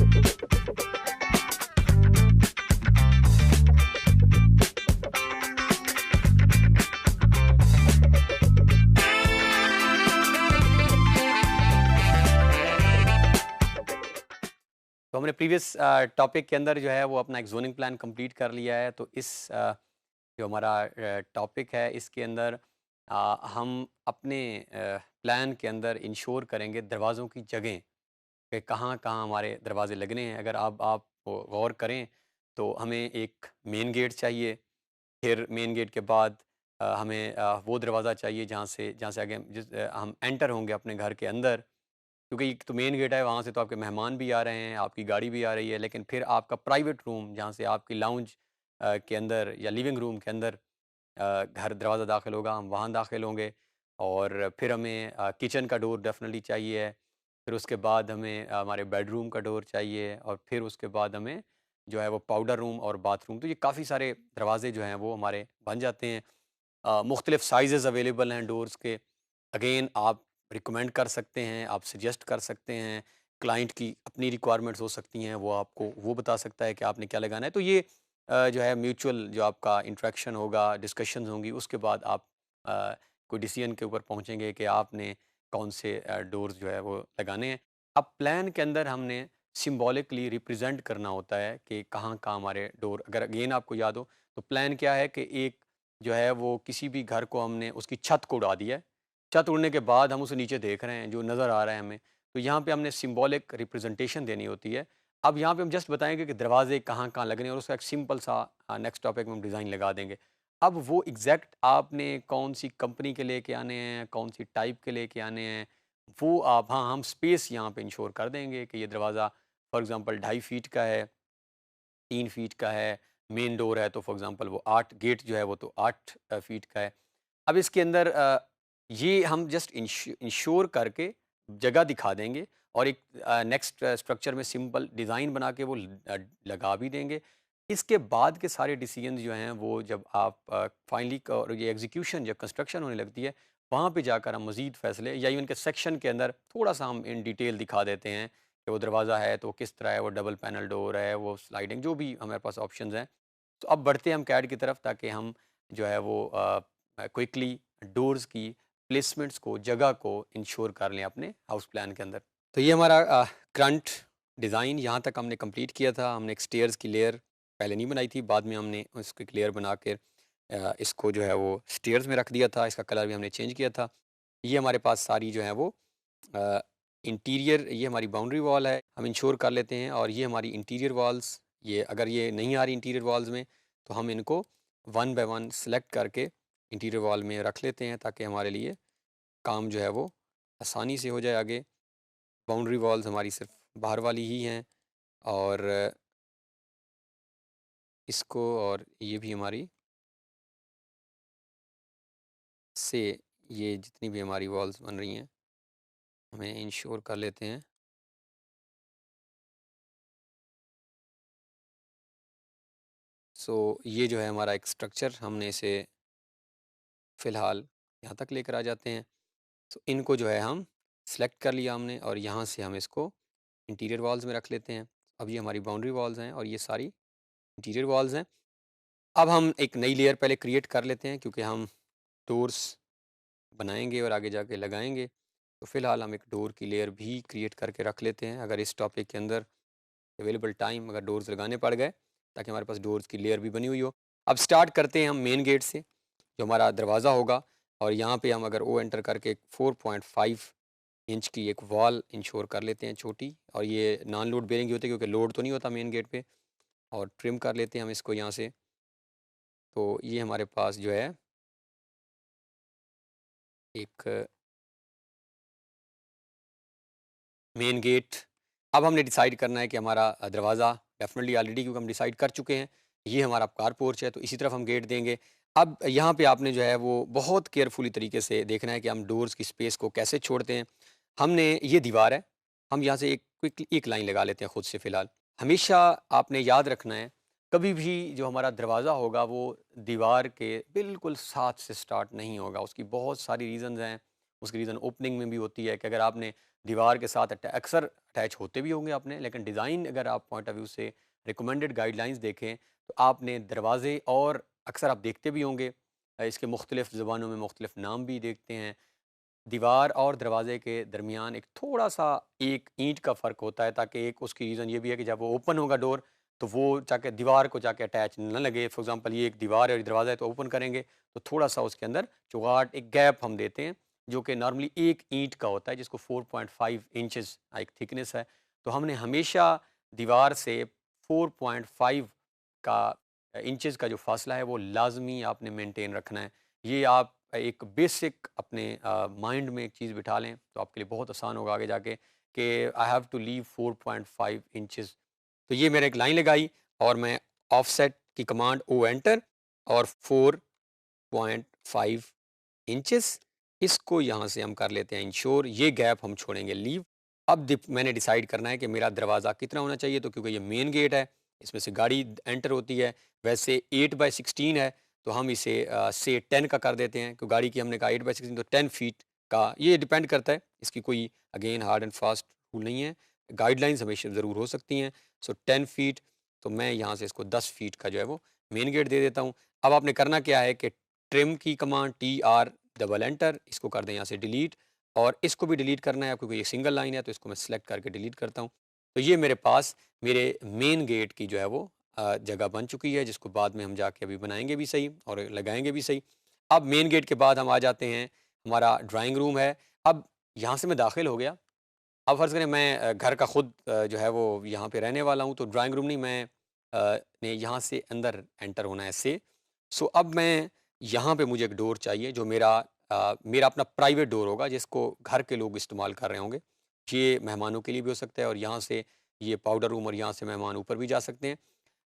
तो हमने previous topic के अंदर जो है वो अपना एक ज़ोनिंग प्लान कंप्लीट कर लिया है। तो इस जो हमारा टॉपिक है इसके अंदर हम अपने प्लान के अंदर इंश्योर करेंगे दरवाज़ों की जगह कि कहाँ-कहाँ हमारे दरवाज़े लगने हैं। अगर आप गौर करें तो हमें एक मेन गेट चाहिए, फिर मेन गेट के बाद हमें वो दरवाज़ा चाहिए जहाँ से आगे हम एंटर होंगे अपने घर के अंदर। क्योंकि एक तो मेन गेट है, वहाँ से तो आपके मेहमान भी आ रहे हैं, आपकी गाड़ी भी आ रही है, लेकिन फिर आपका प्राइवेट रूम जहाँ से आपकी लाउंज के अंदर या लिविंग रूम के अंदर घर दरवाज़ा दाखिल होगा, हम वहाँ दाखिल होंगे। और फिर हमें किचन का डोर डेफ़िनेटली चाहिए है। फिर उसके बाद हमें हमारे बेडरूम का डोर चाहिए और फिर उसके बाद हमें जो है वो पाउडर रूम और बाथरूम, तो ये काफ़ी सारे दरवाज़े जो हैं वो हमारे बन जाते हैं। मुख्तलिफ़ साइज़ेज़ अवेलेबल हैं डोर्स के। अगेन आप रिकमेंड कर सकते हैं, आप सजेस्ट कर सकते हैं, क्लाइंट की अपनी रिक्वायरमेंट्स हो सकती हैं, वो आपको वो बता सकता है कि आपने क्या लगाना है। तो ये जो है म्यूचुअल जो आपका इंटरेक्शन होगा, डिस्कशंस होंगी, उसके बाद आप अ, कोई डिसीजन के ऊपर पहुँचेंगे कि आपने कौन से डोर्स जो है वो लगाने हैं। अब प्लान के अंदर हमने सिंबॉलिकली रिप्रेज़ेंट करना होता है कि कहाँ-कहाँ हमारे डोर, अगर अगेन आपको याद हो, तो प्लान क्या है कि एक जो है वो किसी भी घर को हमने उसकी छत को उड़ा दिया है। छत उड़ने के बाद हम उसे नीचे देख रहे हैं, जो नज़र आ रहा है हमें, तो यहाँ पे हमने सिंबॉलिक रिप्रेजेंटेशन देनी होती है। अब यहाँ पे हम जस्ट बताएँगे कि दरवाज़े कहाँ-कहाँ लगने हैं और उसका एक सिंपल सा नेक्स्ट टॉपिक में हम डिज़ाइन लगा देंगे। अब वो एग्ज़ैक्ट आपने कौन-सी कंपनी के लेके आने हैं, कौन-सी टाइप के लेके आने हैं, वो आप हाँ, हम स्पेस यहाँ पे इंश्योर कर देंगे कि ये दरवाज़ा फॉर एग्ज़ाम्पल 2.5 फीट का है, 3 फीट का है, मेन डोर है तो फॉर एग्ज़ाम्पल वो 8 गेट जो है वो तो 8 फीट का है। अब इसके अंदर ये हम जस्ट इंश्योर करके जगह दिखा देंगे और एक नेक्स्ट स्ट्रक्चर में सिंपल डिज़ाइन बना के वो लगा भी देंगे। इसके बाद के सारे डिसीजन जो हैं वो जब आप फाइनली और ये एग्जीक्यूशन जब कंस्ट्रक्शन होने लगती है, वहाँ पे जाकर हम मज़ीद फ़ैसले या इवन के सेक्शन के अंदर थोड़ा-सा हम इन डिटेल दिखा देते हैं कि वो दरवाज़ा है तो किस तरह है, वो डबल पैनल डोर है, वो स्लाइडिंग, जो भी हमारे पास ऑप्शंस हैं। तो अब बढ़ते हैं हम कैड की तरफ ताकि हम जो है वो क्विकली डोर्स की प्लेसमेंट्स को, जगह को इंश्योर कर लें अपने हाउस प्लान के अंदर। तो ये हमारा करंट डिज़ाइन यहाँ तक हमने कंप्लीट किया था। हमने एक स्टेयर्स की लेयर पहले नहीं बनाई थी, बाद में हमने उसको एक लेयर बना के इसको जो है वो स्टेयर्स में रख दिया था। इसका कलर भी हमने चेंज किया था। ये हमारे पास सारी जो है वो इंटीरियर, ये हमारी बाउंड्री वॉल है, हम इंश्योर कर लेते हैं। और ये हमारी इंटीरियर वॉल्स, ये अगर ये नहीं आ रही इंटीरियर वॉल्स में तो हम इनको वन बाय वन सेलेक्ट करके इंटीरियर वॉल में रख लेते हैं ताकि हमारे लिए काम जो है वो आसानी से हो जाए आगे। बाउंड्री वॉल्स हमारी सिर्फ बाहर वाली ही हैं और इसको और ये भी हमारी से ये जितनी भी हमारी वॉल्स बन रही हैं हमें इंश्योर कर लेते हैं। सो ये जो है हमारा एक स्ट्रक्चर, हमने इसे फ़िलहाल यहाँ तक लेकर आ जाते हैं। तो इनको जो है हम सेलेक्ट कर लिया हमने और यहाँ से हम इसको इंटीरियर वॉल्स में रख लेते हैं। अब ये हमारी बाउंड्री वॉल्स हैं और ये सारी इंटीरियर वॉल्स हैं। अब हम एक नई लेयर पहले क्रिएट कर लेते हैं क्योंकि हम डोर्स बनाएँगे और आगे जाके लगाएँगे। तो फ़िलहाल हम एक डोर की लेयर भी क्रिएट करके रख लेते हैं, अगर इस टॉपिक के अंदर अवेलेबल टाइम अगर डोर्स लगाने पड़ गए, ताकि हमारे पास डोर्स की लेयर भी बनी हुई हो। अब स्टार्ट करते हैं हम मेन गेट से, जो हमारा दरवाज़ा होगा। और यहाँ पे हम अगर ओ एंटर करके 4.5 इंच की एक वॉल इंश्योर कर लेते हैं छोटी, और ये नॉन लोड बेयरिंग होती है क्योंकि लोड तो नहीं होता मेन गेट पे। और ट्रिम कर लेते हैं हम इसको यहाँ से। तो ये हमारे पास जो है एक मेन गेट। अब हमने डिसाइड करना है कि हमारा दरवाज़ा डेफ़िनेटली ऑलरेडी, क्योंकि हम डिसाइड कर चुके हैं, ये हमारा कार पोर्च है तो इसी तरफ हम गेट देंगे। अब यहाँ पे आपने जो है वो बहुत केयरफुली तरीके से देखना है कि हम डोर्स की स्पेस को कैसे छोड़ते हैं। हमने ये दीवार है, हम यहाँ से एक क्विक एक लाइन लगा लेते हैं खुद से फ़िलहाल। हमेशा आपने याद रखना है, कभी भी जो हमारा दरवाज़ा होगा वो दीवार के बिल्कुल साथ से स्टार्ट नहीं होगा। उसकी बहुत सारी रीज़न्स हैं। उसकी रीज़न ओपनिंग में भी होती है कि अगर आपने दीवार के साथ अक्सर अटैच होते भी होंगे आपने, लेकिन डिज़ाइन अगर आप पॉइंट ऑफ व्यू से रिकमेंडेड गाइडलाइंस देखें तो आपने दरवाजे और अक्सर आप देखते भी होंगे इसके मुख्तलिफ़ ज़ुबानों में मुख्तलिफ़ नाम भी देखते हैं। दीवार और दरवाजे के दरमियान एक थोड़ा-सा एक ईंट का फ़र्क होता है, ताकि एक उसकी रीज़न ये भी है कि जब वो ओपन होगा डोर, तो वो जाके दीवार को जाके अटैच ना लगे। फॉर एग्ज़ाम्पल ये एक दीवार है और ये दरवाज़ा है, तो ओपन करेंगे तो थोड़ा-सा उसके अंदर चुगाट, एक गैप हम देते हैं, जो कि नॉर्मली 1 ईंट का होता है, जिसको 4.5 इंचेस एक थिकनेस है। तो हमने हमेशा दीवार से 4.5 का इंचेस का जो फ़ासला है वो लाज़मी आपने मेंटेन रखना है। ये आप एक बेसिक अपने माइंड में एक चीज़ बिठा लें तो आपके लिए बहुत आसान होगा आगे जाके कि I have to leave 4.5 inches. तो ये मैंने एक लाइन लगाई और मैं ऑफसेट की कमांड ओ एंटर और 4.5 इंचेस, इसको यहाँ से हम कर लेते हैं इंश्योर, ये गैप हम छोड़ेंगे लीव। अब मैंने डिसाइड करना है कि मेरा दरवाज़ा कितना होना चाहिए, तो क्योंकि ये मेन गेट है, इसमें से गाड़ी एंटर होती है। वैसे 8/16 है, तो हम इसे से 10 का कर देते हैं, क्योंकि गाड़ी की हमने कहा 8/16 तो 10 फीट का, ये डिपेंड करता है, इसकी कोई again hard and fast rule नहीं है, गाइडलाइंस हमेशा ज़रूर हो सकती हैं। सो 10 फीट, तो मैं यहाँ से इसको 10 फीट का जो है वो मेन गेट दे देता हूँ। अब आपने करना क्या है कि ट्रिम की कमांड TR डबल एंटर, इसको कर दें यहाँ से डिलीट, और इसको भी डिलीट करना है क्योंकि ये सिंगल लाइन है, तो इसको मैं सेलेक्ट करके डिलीट करता हूँ। तो ये मेरे पास मेरे मेन गेट की जो है वो जगह बन चुकी है, जिसको बाद में हम जाके अभी बनाएंगे भी सही और लगाएंगे भी सही। अब मेन गेट के बाद हम आ जाते हैं, हमारा ड्राइंग रूम है। अब यहाँ से मैं दाखिल हो गया। अब फ़र्ज़ करें मैं घर का खुद जो है वो यहाँ पे रहने वाला हूँ, तो ड्राइंग रूम नहीं, मैं ने यहाँ से अंदर एंटर होना है ऐसे। सो अब मैं यहाँ पे मुझे एक डोर चाहिए जो मेरा अपना प्राइवेट डोर होगा, जिसको घर के लोग इस्तेमाल कर रहे होंगे। ये मेहमानों के लिए भी हो सकता है, और यहाँ से ये पाउडर रूम, और यहाँ से मेहमान ऊपर भी जा सकते हैं।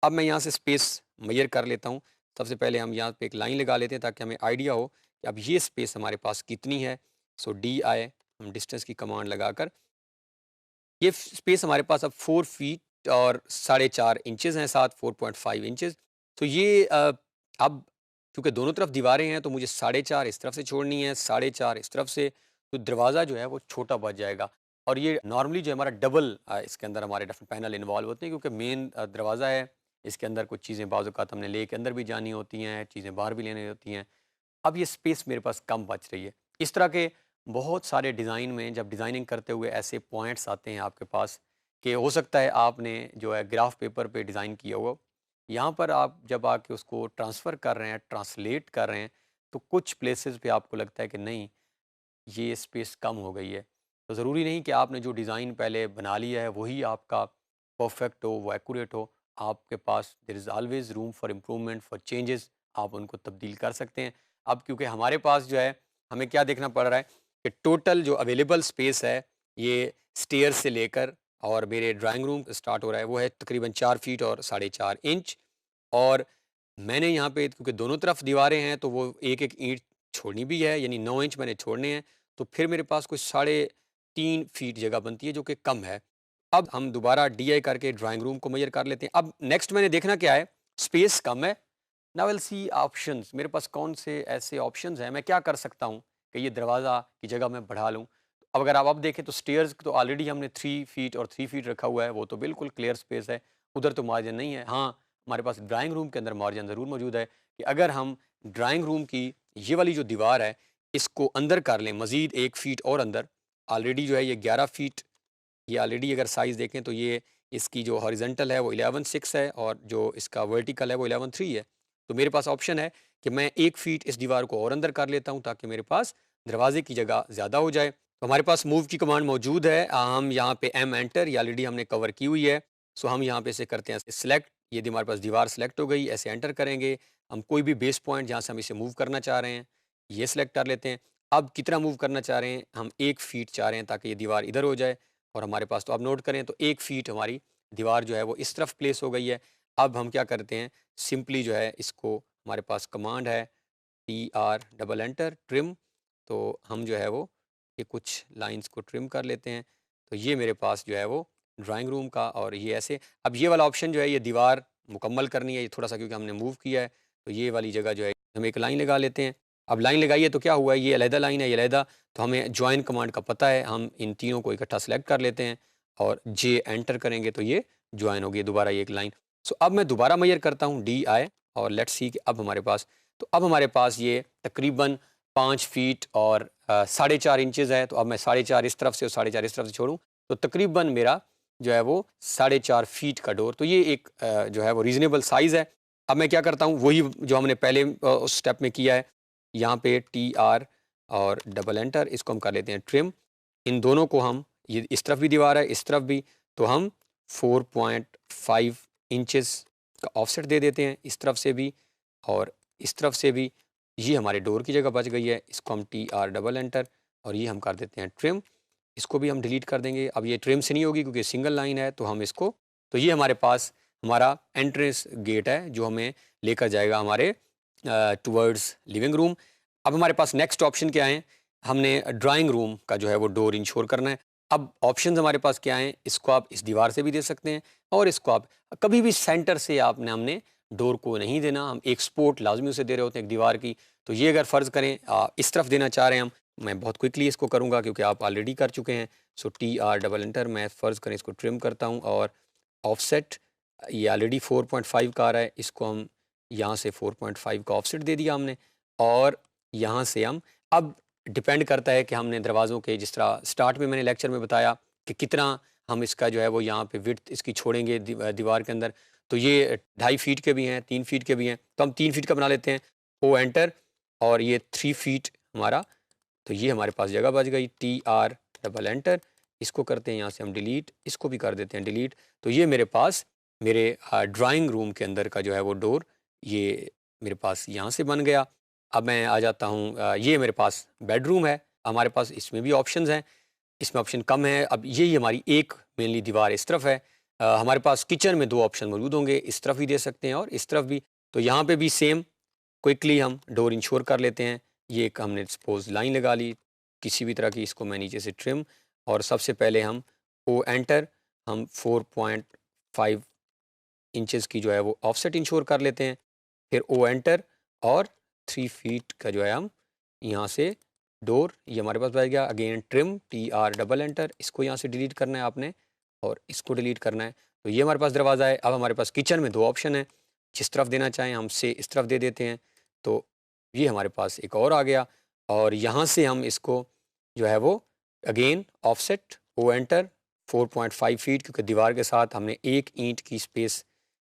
अब मैं यहाँ से स्पेस मेज़र कर लेता हूँ। सबसे पहले हम यहाँ पे एक लाइन लगा लेते हैं ताकि हमें आइडिया हो कि अब ये स्पेस हमारे पास कितनी है। सो DI, हम डिस्टेंस की कमांड लगाकर, ये स्पेस हमारे पास अब 4 फीट और 4.5 इंचेस हैं, साथ 4.5 इंचेस। तो ये अब क्योंकि दोनों तरफ दीवारें हैं, तो मुझे 4.5 इस तरफ से छोड़नी है, 4.5 इस तरफ से, तो दरवाज़ा जो है वो छोटा बच जाएगा। और ये नॉर्मली जो हमारा डबल इसके अंदर हमारे डिफरेंट पैनल इन्वॉल्व होते हैं, क्योंकि मेन दरवाज़ा है, इसके अंदर कुछ चीज़ें बाज़ औक़ात हमने ले के अंदर भी जानी होती हैं, चीज़ें बाहर भी लेनी होती हैं। अब ये स्पेस मेरे पास कम बच रही है। इस तरह के बहुत सारे डिज़ाइन में जब डिज़ाइनिंग करते हुए ऐसे पॉइंट्स आते हैं आपके पास, कि हो सकता है आपने जो है ग्राफ पेपर पे डिज़ाइन किया हुआ, यहाँ पर आप जब आके उसको ट्रांसफ़र कर रहे हैं, ट्रांसलेट कर रहे हैं, तो कुछ प्लेसेस पे आपको लगता है कि नहीं, ये स्पेस कम हो गई है। तो ज़रूरी नहीं कि आपने जो डिज़ाइन पहले बना लिया है वही आपका परफेक्ट हो, वो एक्यूरेट हो। आपके पास there is always room for improvement, for changes, आप उनको तब्दील कर सकते हैं। अब क्योंकि हमारे पास जो है, हमें क्या देखना पड़ रहा है कि टोटल जो अवेलेबल स्पेस है, ये स्टेयर से लेकर और मेरे ड्राइंग रूम स्टार्ट हो रहा है, वो है तकरीबन 4 फीट और 4.5 इंच। और मैंने यहाँ पे क्योंकि दोनों तरफ दीवारें हैं, तो वो एक-एक ईंट छोड़नी भी है, यानी 9 इंच मैंने छोड़ने हैं। तो फिर मेरे पास कुछ साढ़े 3 फीट जगह बनती है, जो कि कम है। अब हम दोबारा DI करके ड्राइंग रूम को मेज़र कर लेते हैं। अब नेक्स्ट मैंने देखना क्या है, स्पेस कम है। नाउ विल सी ऑप्शंस, मेरे पास कौन से ऐसे ऑप्शंस हैं, मैं क्या कर सकता हूँ कि ये दरवाज़ा की जगह मैं बढ़ा लूँ। अब अगर आप अब देखें तो स्टेयर्स तो ऑलरेडी हमने 3 फीट और 3 फीट रखा हुआ है, वो तो बिल्कुल क्लियर स्पेस है, उधर तो मार्जिन नहीं है। हाँ, हमारे पास ड्राइंग रूम के अंदर मार्जिन ज़रूर मौजूद है कि अगर हम ड्राइंग रूम की ये वाली जो दीवार है, इसको अंदर कर लें मज़ीद 1 फीट और अंदर, ऑलरेडी जो है ये 11 फीट, ये ऑलरेडी अगर साइज़ देखें तो ये इसकी जो हॉरिज़ॉन्टल है वो 11.6 है, और जो इसका वर्टिकल है वो 11.3 है। तो मेरे पास ऑप्शन है कि मैं 1 फीट इस दीवार को और अंदर कर लेता हूँ, ताकि मेरे पास दरवाजे की जगह ज़्यादा हो जाए। तो हमारे पास मूव की कमांड मौजूद है। हम यहाँ पे एम एंटर, ये ऑलरेडी हमने कवर की हुई है। सो हम यहाँ पे इसे करते हैं सिलेक्ट, ये हमारे पास दीवार सेलेक्ट हो गई। ऐसे एंटर करेंगे, हम कोई भी बेस पॉइंट जहाँ से हम इसे मूव करना चाह रहे हैं, ये सिलेक्ट कर लेते हैं। अब कितना मूव करना चाह रहे हैं, हम 1 फीट चाह रहे हैं ताकि ये दीवार इधर हो जाए। और हमारे पास तो आप नोट करें तो 1 फीट हमारी दीवार जो है वो इस तरफ प्लेस हो गई है। अब हम क्या करते हैं, सिंपली जो है इसको, हमारे पास कमांड है TR डबल एंटर ट्रिम, तो हम जो है वो ये कुछ लाइंस को ट्रिम कर लेते हैं। तो ये मेरे पास जो है वो ड्राइंग रूम का, और ये ऐसे, अब ये वाला ऑप्शन जो है, ये दीवार मुकम्मल करनी है, ये थोड़ा सा क्योंकि हमने मूव किया है, तो ये वाली जगह जो है हम एक लाइन लगा लेते हैं। अब लाइन लगाइए तो क्या हुआ, ये अलहदा लाइन है, ये अलहदा, तो हमें जॉइन कमांड का पता है, हम इन तीनों को इकट्ठा सेलेक्ट कर लेते हैं और जे एंटर करेंगे तो ये जॉइन होगी दोबारा ये एक लाइन। सो अब मैं दोबारा मेजर करता हूँ DI और लेट्स सी कि अब हमारे पास, तो अब हमारे पास ये तकरीबन 5 फीट और 4.5 इंचज़ है। तो अब मैं 4.5 इस तरफ से और 4.5 इस तरफ से छोड़ूँ तो तकरीबन मेरा जो है वो 4.5 फीट का डोर, तो ये एक जो है वो रीज़नेबल साइज़ है। अब मैं क्या करता हूँ, वही जो हमने पहले उस स्टेप में किया है, यहाँ पे TR और डबल एंटर, इसको हम कर लेते हैं ट्रिम। इन दोनों को हम, ये इस तरफ भी दीवार है इस तरफ भी, तो हम 4.5 इंचेस का ऑफसेट दे देते हैं इस तरफ से भी और इस तरफ से भी। ये हमारे डोर की जगह बच गई है, इसको हम TR डबल एंटर और ये हम कर देते हैं ट्रिम। इसको भी हम डिलीट कर देंगे, अब ये ट्रिम से नहीं होगी क्योंकि सिंगल लाइन है, तो हम इसको, तो ये हमारे पास हमारा एंट्रेंस गेट है जो हमें लेकर जाएगा हमारे टुवर्ड्स लिविंग रूम। अब हमारे पास नेक्स्ट ऑप्शन क्या है, हमने ड्राइंग रूम का जो है वो डोर इंश्योर करना है। अब ऑप्शंस हमारे पास क्या हैं, इसको आप इस दीवार से भी दे सकते हैं और इसको आप कभी भी सेंटर से आपने हमने डोर को नहीं देना, हम एक सपोर्ट लाजमी उसे दे रहे होते हैं एक दीवार की। तो ये अगर फ़र्ज़ करें इस तरफ देना चाह रहे हैं हम, मैं बहुत क्विकली इसको करूँगा क्योंकि आप ऑलरेडी कर चुके हैं। सो TR डबल एंटर, मैं फ़र्ज़ करें इसको ट्रिम करता हूँ और ऑफसेट ये ऑलरेडी 4.5 का आ रहा है, इसको हम यहाँ से 4.5 का ऑफसेट दे दिया हमने और यहाँ से हम, अब डिपेंड करता है कि हमने दरवाज़ों के, जिस तरह स्टार्ट में मैंने लेक्चर में बताया कि कितना हम इसका जो है वो यहाँ पे विड्थ इसकी छोड़ेंगे दीवार के अंदर। तो ये 2.5 फीट के भी हैं, 3 फीट के भी हैं, तो हम 3 फीट का बना लेते हैं। ओ एंटर और ये 3 फीट हमारा, तो ये हमारे पास जगह बच गई। TR डबल एंटर, इसको करते हैं यहाँ से हम डिलीट, इसको भी कर देते हैं डिलीट। तो ये मेरे पास मेरे ड्राइंग रूम के अंदर का जो है वो डोर ये मेरे पास यहाँ से बन गया। अब मैं आ जाता हूँ, ये मेरे पास बेडरूम है, हमारे पास इसमें भी ऑप्शंस हैं, इसमें ऑप्शन कम है। अब यही हमारी एक मेनली दीवार इस तरफ है, हमारे पास किचन में 2 ऑप्शन मौजूद होंगे, इस तरफ भी दे सकते हैं और इस तरफ भी। तो यहाँ पे भी सेम क्विकली हम डोर इंश्योर कर लेते हैं। ये एक हमने सपोज लाइन लगा ली किसी भी तरह की, इसको मैं नीचे से ट्रिम और सबसे पहले हम ओ एंटर, हम 4.5 इंचेस की जो है वो ऑफसेट इंश्योर कर लेते हैं, फिर ओ एंटर और 3 फीट का जो है हम यहाँ से डोर, ये हमारे पास बैठ गया। Again trim TR double enter, इसको यहाँ से डिलीट करना है आपने और इसको डिलीट करना है। तो ये हमारे पास दरवाज़ा है। अब हमारे पास किचन में 2 ऑप्शन है, जिस तरफ देना चाहें हम से इस तरफ दे देते हैं। तो ये हमारे पास एक और आ गया और यहाँ से हम इसको जो है वो again offset O enter 4.5 feet, क्योंकि दीवार के साथ हमने एक ईंट की स्पेस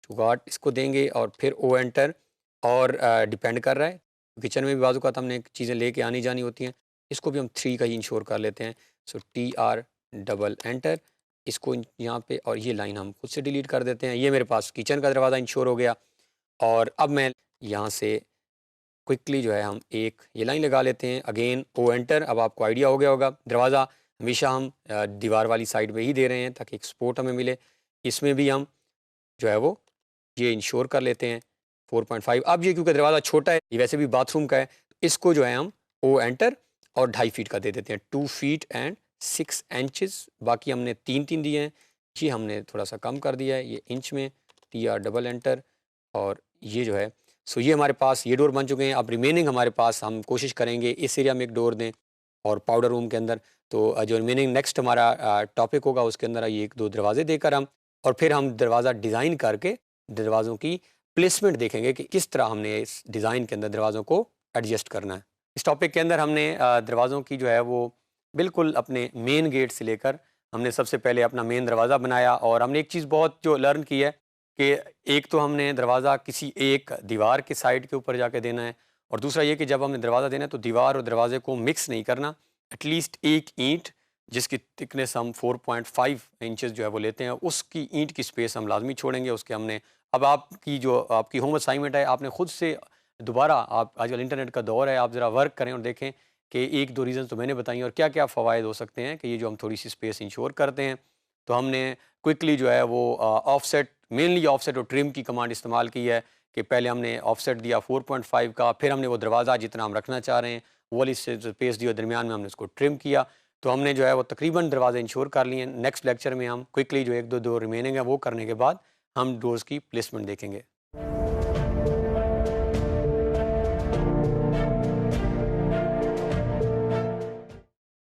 चुगाट इसको देंगे और फिर ओ एंटर और डिपेंड कर रहा है, किचन में भी बाजू का हमने चीज़ें लेके आनी जानी होती हैं, इसको भी हम 3 का ही इंश्योर कर लेते हैं। सो TR डबल एंटर, इसको यहाँ पे और ये लाइन हम खुद से डिलीट कर देते हैं। ये मेरे पास किचन का दरवाज़ा इंश्योर हो गया और अब मैं यहाँ से क्विकली जो है हम एक ये लाइन लगा लेते हैं, अगेन ओ एंटर। अब आपको आइडिया हो गया होगा, दरवाज़ा हमेशा हम दीवार वाली साइड पे ही दे रहे हैं ताकि एक सपोर्ट हमें मिले। इसमें भी हम जो है वो ये इंश्योर कर लेते हैं 4.5। अब ये क्योंकि दरवाज़ा छोटा है, ये वैसे भी बाथरूम का है, इसको जो है हम ओ एंटर और 2.5 फीट का दे देते हैं, 2 फीट एंड 6 इंचेस। बाकी हमने 3 दिए हैं, ये हमने थोड़ा सा कम कर दिया है, ये इंच में TR डबल एंटर और ये जो है। सो ये हमारे पास ये डोर बन चुके हैं। अब रिमेनिंग हमारे पास हम कोशिश करेंगे इस एरिया में एक डोर दें और पाउडर रूम के अंदर। तो जो रिमेनिंग नेक्स्ट हमारा टॉपिक होगा उसके अंदर ये 1-2 दरवाजे देकर हम, और फिर हम दरवाज़ा डिज़ाइन करके दरवाज़ों की प्लेसमेंट देखेंगे कि किस तरह हमने इस डिज़ाइन के अंदर दरवाज़ों को एडजस्ट करना है। इस टॉपिक के अंदर हमने दरवाज़ों की जो है वो बिल्कुल अपने मेन गेट से लेकर हमने सबसे पहले अपना मेन दरवाज़ा बनाया और हमने एक चीज़ बहुत जो लर्न की है कि एक तो हमने दरवाज़ा किसी एक दीवार के साइड के ऊपर जाके देना है और दूसरा ये कि जब हमने दरवाज़ा देना है तो दीवार और दरवाजे को मिक्स नहीं करना। एटलीस्ट एक ईंट जिसकी थिकनेस हम 4.5 इंचेस जो है वो लेते हैं, उसकी ईंट की स्पेस हम लाजमी छोड़ेंगे उसके हमने। अब आपकी जो आपकी होम असाइनमेंट है, आपने खुद से दोबारा, आप आजकल इंटरनेट का दौर है, आप ज़रा वर्क करें और देखें कि 1-2 रीज़न तो मैंने बताई और क्या क्या फ़वायद हो सकते हैं कि ये जो हम थोड़ी सी स्पेस इंश्योर करते हैं। तो हमने क्विकली जो है वो ऑफसेट, मेनली ऑफसेट और ट्रिम की कमांड इस्तेमाल की है कि पहले हमने ऑफसेट दिया 4.5 का, फिर हमने वो दरवाज़ा जितना हम रखना चाह रहे हैं वो वाली स्पेस दी और दरमियान में हमने उसको ट्रिम किया। तो हमने जो है वो तकरीबन दरवाजे इंश्योर कर लिए हैं। नेक्स्ट लेक्चर में हम क्विकली जो 1-2 डोर रिमेनिंग है वो करने के बाद हम डोर्स की प्लेसमेंट देखेंगे।